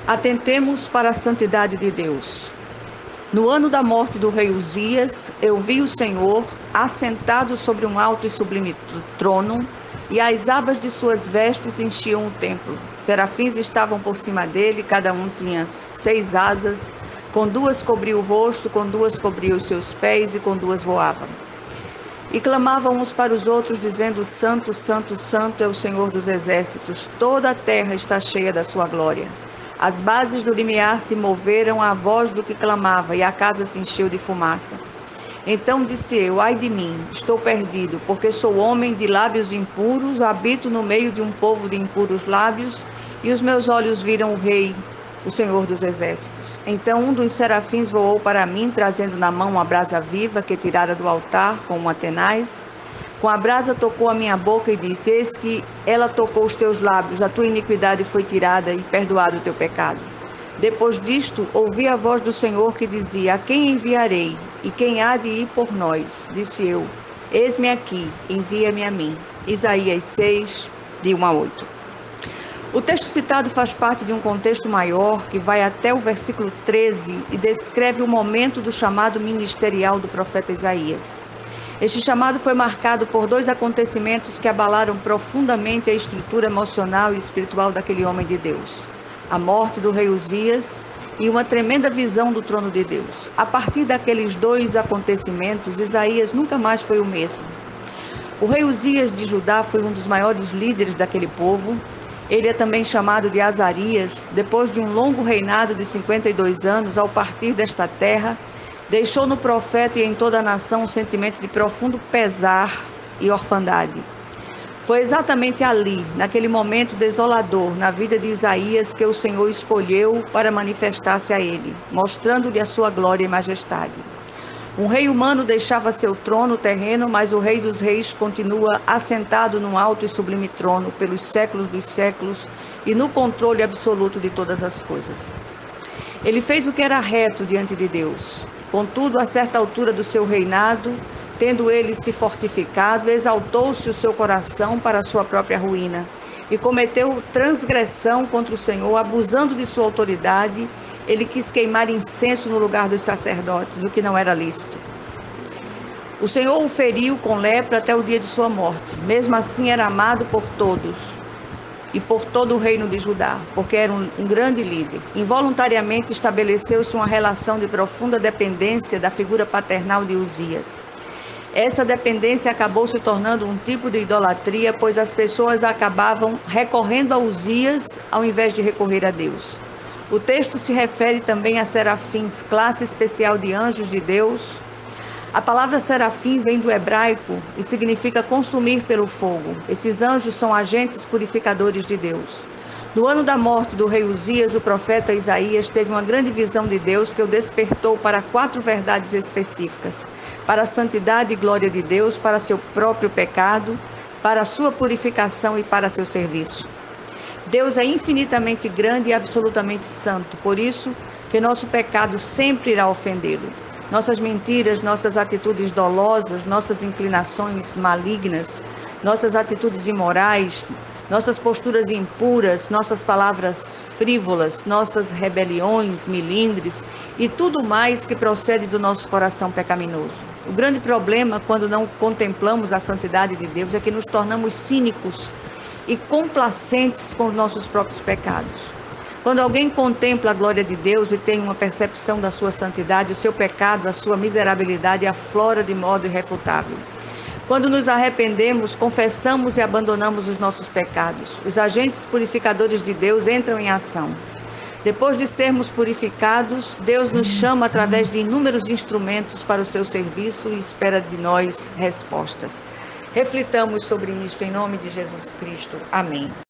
Atentemos para a santidade de Deus. No ano da morte do rei Uzias, eu vi o Senhor assentado sobre um alto e sublime trono, e as abas de suas vestes enchiam o templo. Serafins estavam por cima dele, cada um tinha 6 asas, com 2 cobria o rosto, com 2 cobria os seus pés e com 2 voavam. E clamavam uns para os outros, dizendo: Santo, Santo, Santo é o Senhor dos exércitos, toda a terra está cheia da sua glória. As bases do limiar se moveram à voz do que clamava, e a casa se encheu de fumaça. Então disse eu: ai de mim, estou perdido, porque sou homem de lábios impuros, habito no meio de um povo de impuros lábios, e os meus olhos viram o Rei, o Senhor dos exércitos. Então um dos serafins voou para mim, trazendo na mão uma brasa viva que tirara do altar com uma tenaz. Com a brasa tocou a minha boca e disse: eis que ela tocou os teus lábios, a tua iniquidade foi tirada e perdoado o teu pecado. Depois disto, ouvi a voz do Senhor que dizia: a quem enviarei? E quem há de ir por nós? Disse eu: eis-me aqui, envia-me a mim. Isaías 6, de 1 a 8. O texto citado faz parte de um contexto maior que vai até o versículo 13 e descreve o momento do chamado ministerial do profeta Isaías. Este chamado foi marcado por 2 acontecimentos que abalaram profundamente a estrutura emocional e espiritual daquele homem de Deus: a morte do rei Uzias e uma tremenda visão do trono de Deus. A partir daqueles 2 acontecimentos, Isaías nunca mais foi o mesmo. O rei Uzias de Judá foi um dos maiores líderes daquele povo. Ele é também chamado de Azarias. Depois de um longo reinado de 52 anos, ao partir desta terra, deixou no profeta e em toda a nação um sentimento de profundo pesar e orfandade. Foi exatamente ali, naquele momento desolador na vida de Isaías, que o Senhor escolheu para manifestar-se a ele, mostrando-lhe a sua glória e majestade. Um rei humano deixava seu trono terreno, mas o Rei dos Reis continua assentado num alto e sublime trono pelos séculos dos séculos e no controle absoluto de todas as coisas. Ele fez o que era reto diante de Deus. Contudo, a certa altura do seu reinado, tendo ele se fortificado, exaltou-se o seu coração para a sua própria ruína e cometeu transgressão contra o Senhor, abusando de sua autoridade. Ele quis queimar incenso no lugar dos sacerdotes, o que não era lícito. O Senhor o feriu com lepra até o dia de sua morte. Mesmo assim era amado por todos e por todo o reino de Judá, porque era um grande líder. Involuntariamente estabeleceu-se uma relação de profunda dependência da figura paternal de Uzias. Essa dependência acabou se tornando um tipo de idolatria, pois as pessoas acabavam recorrendo a Uzias ao invés de recorrer a Deus. O texto se refere também a serafins, classe especial de anjos de Deus. A palavra serafim vem do hebraico e significa consumir pelo fogo. Esses anjos são agentes purificadores de Deus. No ano da morte do rei Uzias, o profeta Isaías teve uma grande visão de Deus que o despertou para 4 verdades específicas: para a santidade e glória de Deus, para seu próprio pecado, para a sua purificação e para seu serviço. Deus é infinitamente grande e absolutamente santo, por isso que nosso pecado sempre irá ofendê-lo. Nossas mentiras, nossas atitudes dolosas, nossas inclinações malignas, nossas atitudes imorais, nossas posturas impuras, nossas palavras frívolas, nossas rebeliões, milindres e tudo mais que procede do nosso coração pecaminoso. O grande problema quando não contemplamos a santidade de Deus é que nos tornamos cínicos e complacentes com os nossos próprios pecados. Quando alguém contempla a glória de Deus e tem uma percepção da sua santidade, o seu pecado, a sua miserabilidade aflora de modo irrefutável. Quando nos arrependemos, confessamos e abandonamos os nossos pecados. Os agentes purificadores de Deus entram em ação. Depois de sermos purificados, Deus nos chama através de inúmeros instrumentos para o seu serviço e espera de nós respostas. Reflitamos sobre isto em nome de Jesus Cristo. Amém.